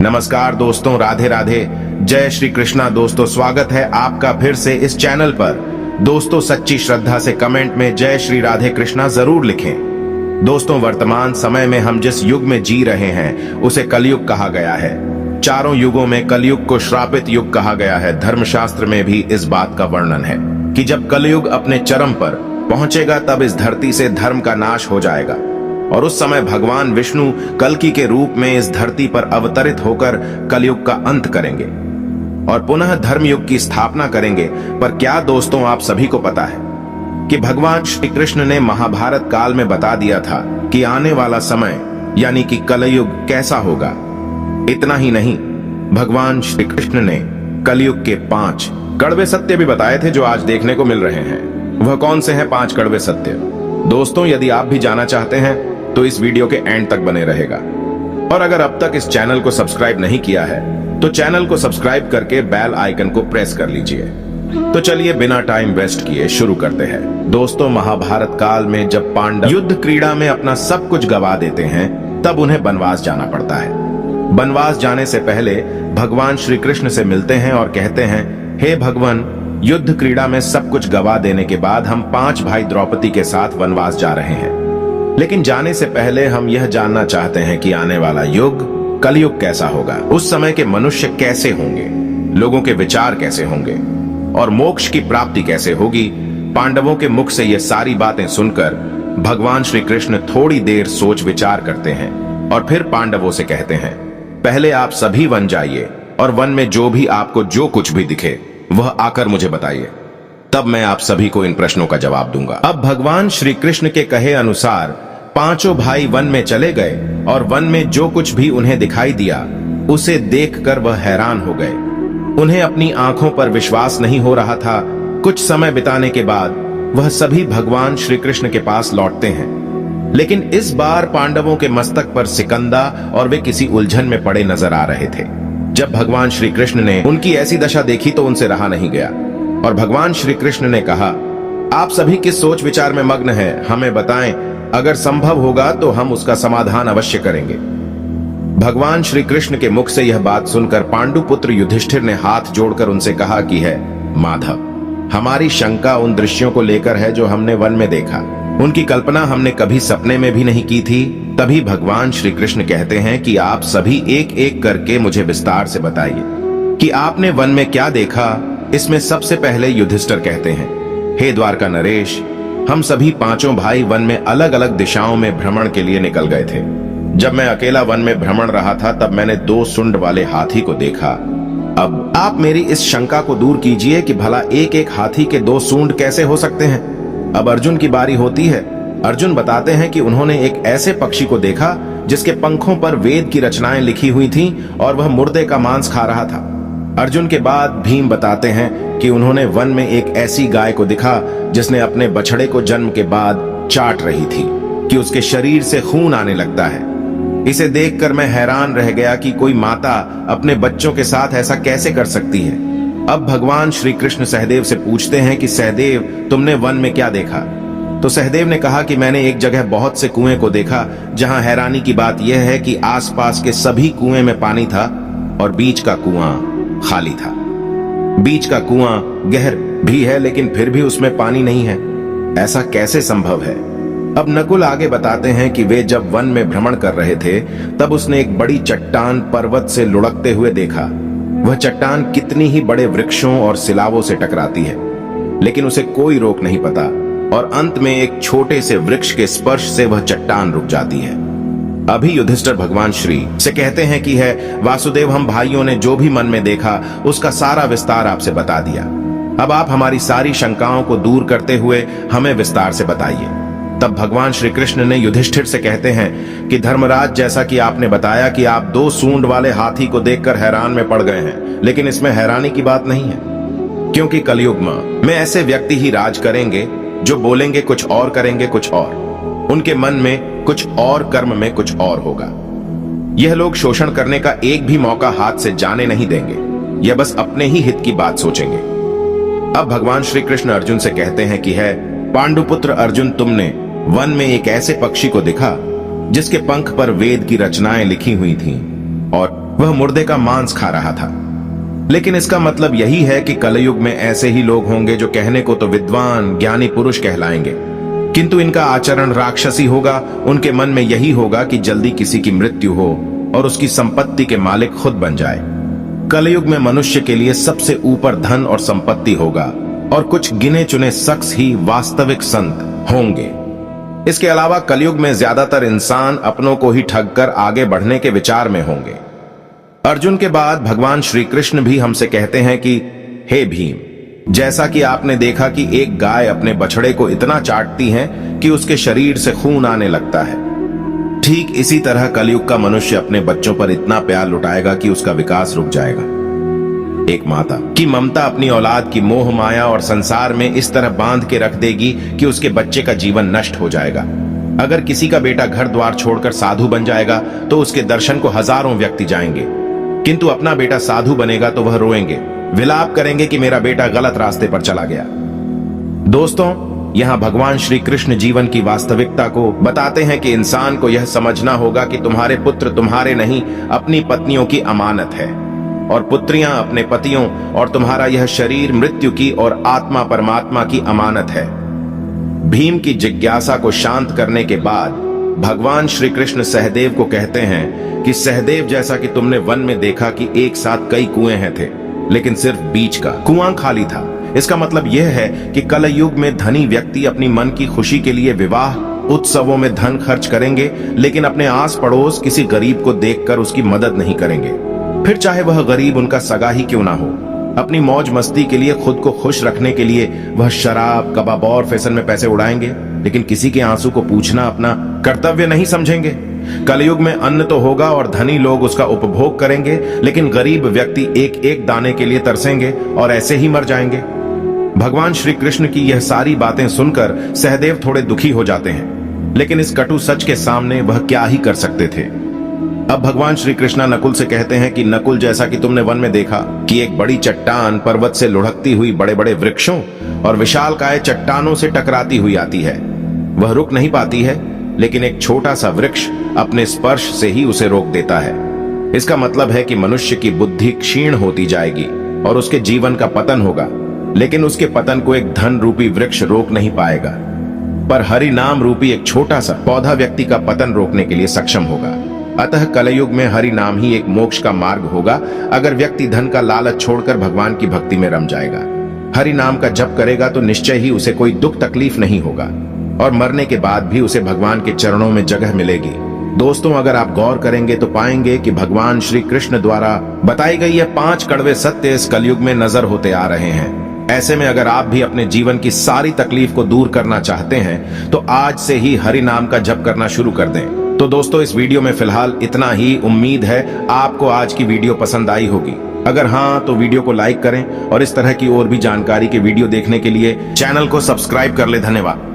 नमस्कार दोस्तों, राधे राधे, जय श्री कृष्णा। दोस्तों स्वागत है आपका फिर से इस चैनल पर। दोस्तों सच्ची श्रद्धा से कमेंट में जय श्री राधे कृष्णा जरूर लिखें। दोस्तों वर्तमान समय में हम जिस युग में जी रहे हैं उसे कलयुग कहा गया है। चारों युगों में कलयुग को श्रापित युग कहा गया है। धर्मशास्त्र में भी इस बात का वर्णन है कि जब कलयुग अपने चरम पर पहुंचेगा तब इस धरती से धर्म का नाश हो जाएगा और उस समय भगवान विष्णु कल्कि के रूप में इस धरती पर अवतरित होकर कलयुग का अंत करेंगे और पुनः धर्म युग की स्थापना करेंगे। पर क्या दोस्तों आप सभी को पता है कि भगवान श्री कृष्ण ने महाभारत काल में बता दिया था कि आने वाला समय यानी कि कलयुग कैसा होगा। इतना ही नहीं, भगवान श्री कृष्ण ने कलयुग के 5 कड़वे सत्य भी बताए थे जो आज देखने को मिल रहे हैं। वह कौन से हैं 5 कड़वे सत्य? दोस्तों यदि आप भी जानना चाहते हैं तो इस वीडियो के एंड तक बने रहेगा। और अगर अब तक इस चैनल को सब्सक्राइब नहीं किया है तो चैनल को सब्सक्राइब करके बेल आइकन को प्रेस कर लीजिए। तो चलिए बिना टाइम वेस्ट किए शुरू करते हैं। दोस्तों महाभारत काल में जब पांडव युद्ध क्रीड़ा में अपना सब कुछ गवा देते हैं तब उन्हें वनवास जाना पड़ता है। वनवास जाने से पहले भगवान श्री कृष्ण से मिलते हैं और कहते हैं, हे भगवान, युद्ध क्रीड़ा में सब कुछ गवा देने के बाद हम 5 भाई द्रौपदी के साथ वनवास जा रहे हैं। लेकिन जाने से पहले हम यह जानना चाहते हैं कि आने वाला युग कलयुग कैसा होगा। उस समय के मनुष्य कैसे होंगे, लोगों के विचार कैसे होंगे और मोक्ष की प्राप्ति कैसे होगी। पांडवों के मुख से ये सारी बातें सुनकर भगवान श्री कृष्ण थोड़ी देर सोच विचार करते हैं और फिर पांडवों से कहते हैं, पहले आप सभी वन जाइए और वन में जो भी आपको जो कुछ भी दिखे वह आकर मुझे बताइए, तब मैं आप सभी को इन प्रश्नों का जवाब दूंगा। अब भगवान श्री कृष्ण के कहे अनुसार 5 भाई वन में चले गए और वन में जो कुछ भी उन्हें दिखाई दिया उसे देखकर वह हैरान हो गए। उन्हें अपनी आंखों पर विश्वास नहीं हो रहा था। कुछ समय बिताने के बाद वह सभी भगवान श्री कृष्ण के पास लौटते हैं, लेकिन इस बार पांडवों के मस्तक पर सिकंदा और वे किसी उलझन में पड़े नजर आ रहे थे। जब भगवान श्री कृष्ण ने उनकी ऐसी दशा देखी तो उनसे रहा नहीं गया और भगवान श्री कृष्ण ने कहा, आप सभी किस सोच विचार में मग्न हैं, हमें बताएं, अगर संभव होगा तो हम उसका समाधान अवश्य करेंगे। भगवान श्री कृष्ण के मुख से यह बात सुनकर पांडुपुत्र युधिष्ठिर ने हाथ जोड़कर उनसे कहा कि है माधव, हमारी शंका उन दृश्यों को लेकर है जो हमने वन में देखा। उनकी कल्पना हमने कभी सपने में भी नहीं की थी। तभी भगवान श्री कृष्ण कहते हैं कि आप सभी एक एक करके मुझे विस्तार से बताइए कि आपने वन में क्या देखा। इसमें सबसे पहले युधिष्ठिर कहते हैं, हे द्वारका नरेश, हम सभी 5 भाई वन में अलग अलग दिशाओं में भ्रमण के लिए निकल गए थे। जब मैं अकेला वन में भ्रमण रहा था तब मैंने 2 सुंड वाले हाथी को देखा। अब आप मेरी इस शंका को दूर कीजिए कि भला एक एक हाथी के 2 सूंड कैसे हो सकते हैं। अब अर्जुन की बारी होती है। अर्जुन बताते हैं कि उन्होंने एक ऐसे पक्षी को देखा जिसके पंखों पर वेद की रचनाएं लिखी हुई थीं और वह मुर्दे का मांस खा रहा था। अर्जुन के बाद भीम बताते हैं कि उन्होंने वन में एक ऐसी गाय को देखा जिसने अपने बछड़े को जन्म के बाद चाट रही थी कि उसके शरीर से खून आने लगता है। इसे देखकर मैं हैरान रह गया कि कोई माता अपने बच्चों के साथ ऐसा कैसे कर सकती है। अब भगवान श्री कृष्ण सहदेव से पूछते हैं कि सहदेव, तुमने वन में क्या देखा? तो सहदेव ने कहा कि मैंने एक जगह बहुत से कुएं को देखा जहां हैरानी की बात यह है कि आसपास के सभी कुएं में पानी था और बीच का कुआं खाली था। बीच का कुआं गहर भी है लेकिन फिर भी उसमें पानी नहीं है। ऐसा कैसे संभव है? अब नकुल आगे बताते हैं कि वे जब वन में भ्रमण कर रहे थे तब उसने एक बड़ी चट्टान पर्वत से लुढ़कते हुए देखा। वह चट्टान कितनी ही बड़े वृक्षों और सिलावों से टकराती है लेकिन उसे कोई रोक नहीं पाता और अंत में एक छोटे से वृक्ष के स्पर्श से वह चट्टान रुक जाती है। अभी युधिष्ठिर भगवान श्री से कहते हैं कि है वासुदेव, हम भाइयों ने जो भी मन में देखा उसका सारा विस्तार आपसे बता दिया। अब आप हमारी सारी शंकाओं को दूर करते हुए हमें विस्तार से बताइए। तब भगवान श्री कृष्ण ने युधिष्ठिर से कहते हैं कि धर्मराज, जैसा कि आपने बताया कि आप 2 सूंड वाले हाथी को देखकर हैरान में पड़ गए हैं, लेकिन इसमें हैरानी की बात नहीं है, क्योंकि कलयुग में ऐसे व्यक्ति ही राज करेंगे जो बोलेंगे कुछ और करेंगे कुछ और, उनके मन में कुछ और, कर्म में कुछ और होगा। यह लोग शोषण करने का एक भी मौका हाथ से जाने नहीं देंगे। यह बस अपने ही हित की बात सोचेंगे। अब भगवान श्री कृष्ण अर्जुन से कहते हैं कि है पांडुपुत्र अर्जुन, तुमने वन में एक ऐसे पक्षी को देखा जिसके पंख पर वेद की रचनाएं लिखी हुई थीं और वह मुर्दे का मांस खा रहा था। लेकिन इसका मतलब यही है कि कलयुग में ऐसे ही लोग होंगे जो कहने को तो विद्वान ज्ञानी पुरुष कहलाएंगे, किंतु इनका आचरण राक्षसी होगा। उनके मन में यही होगा कि जल्दी किसी की मृत्यु हो और उसकी संपत्ति के मालिक खुद बन जाए। कलयुग में मनुष्य के लिए सबसे ऊपर धन और संपत्ति होगा और कुछ गिने चुने शख्स ही वास्तविक संत होंगे। इसके अलावा कलयुग में ज्यादातर इंसान अपनों को ही ठगकर आगे बढ़ने के विचार में होंगे। अर्जुन के बाद भगवान श्री कृष्ण भी हमसे कहते हैं कि हे भीम, जैसा कि आपने देखा कि एक गाय अपने बछड़े को इतना चाटती है कि उसके शरीर से खून आने लगता है, ठीक इसी तरह कलयुग का मनुष्य अपने बच्चों पर इतना प्यार लुटाएगा कि उसका विकास रुक जाएगा। एक माता की ममता अपनी औलाद की मोह माया और संसार में इस तरह बांध के रख देगी कि उसके बच्चे का जीवन नष्ट हो जाएगा। अगर किसी का बेटा घर द्वार छोड़कर साधु बन जाएगा तो उसके दर्शन को हजारों व्यक्ति जाएंगे, किंतु अपना बेटा साधु बनेगा तो वह रोएंगे, विलाप करेंगे कि मेरा बेटा गलत रास्ते पर चला गया। दोस्तों, यहाँ भगवान श्री कृष्ण जीवन की वास्तविकता को बताते हैं कि इंसान को यह समझना होगा कि तुम्हारे पुत्र तुम्हारे नहीं, अपनी पत्नियों की अमानत है, और पुत्रियां अपने पतियों, और तुम्हारा यह शरीर मृत्यु की और आत्मा परमात्मा की अमानत है। भीम की जिज्ञासा को शांत करने के बाद भगवान श्री कृष्ण सहदेव को कहते हैं कि सहदेव, जैसा कि तुमने वन में देखा कि एक साथ कई कुएं हैं थे, लेकिन सिर्फ बीच का कुआं खाली था। इसका मतलब यह है कि कलयुग में धनी व्यक्ति अपनी मन की खुशी के लिए विवाह उत्सवों में धन खर्च करेंगे, लेकिन अपने आस पड़ोस किसी गरीब को देखकर उसकी मदद नहीं करेंगे, फिर चाहे वह गरीब उनका सगा ही क्यों ना हो। अपनी मौज मस्ती के लिए, खुद को खुश रखने के लिए वह शराब, कबाब और फैशन में पैसे उड़ाएंगे, लेकिन किसी के आंसू को पूछना अपना कर्तव्य नहीं समझेंगे। कलयुग में अन्न तो होगा और धनी लोग उसका उपभोग करेंगे, लेकिन गरीब व्यक्ति एक एक दाने के लिए तरसेंगे और ऐसे ही मर जाएंगे। भगवान श्री कृष्ण की यह सारी बातें सुनकर सहदेव थोड़े दुखी हो जाते हैं, लेकिन इस कटु सच के सामने वह क्या ही कर सकते थे। अब भगवान श्री कृष्णा नकुल से कहते हैं कि नकुल, जैसा कि तुमने वन में देखा कि एक बड़ी चट्टान पर्वत से लुढ़कती हुई बड़े बड़े वृक्षों और विशालकाय चट्टानों से टकराती हुई आती है, वह रुक नहीं पाती है, लेकिन एक छोटा सा वृक्ष अपने स्पर्श से ही उसे रोक देता है। इसका मतलब है कि मनुष्य की बुद्धि क्षीण होती जाएगी और उसके जीवन का पतन होगा, लेकिन उसके पतन को एक धन रूपी वृक्ष रोक नहीं पाएगा, पर हरि नाम रूपी एक छोटा सा पौधा व्यक्ति का पतन रोकने के लिए सक्षम होगा। अतः कलयुग में हरि नाम ही एक मोक्ष का मार्ग होगा, अगर व्यक्ति धन का लालच छोड़कर भगवान की भक्ति में रम जाएगा। हरि नाम का जप करेगा तो निश्चय ही उसे कोई दुख तकलीफ नहीं होगा और मरने के बाद भी उसे भगवान के चरणों में जगह मिलेगी। दोस्तों, अगर आप गौर करेंगे तो पाएंगे कि भगवान श्री कृष्ण द्वारा बताई गई ये 5 कड़वे सत्य इस कलयुग में नजर होते आ रहे हैं। ऐसे में अगर आप भी अपने जीवन की सारी तकलीफ को दूर करना चाहते हैं तो आज से ही हरि नाम का जप करना शुरू कर दें। तो दोस्तों, इस वीडियो में फिलहाल इतना ही। उम्मीद है आपको आज की वीडियो पसंद आई होगी। अगर हाँ तो वीडियो को लाइक करें और इस तरह की और भी जानकारी के वीडियो देखने के लिए चैनल को सब्सक्राइब कर ले। धन्यवाद।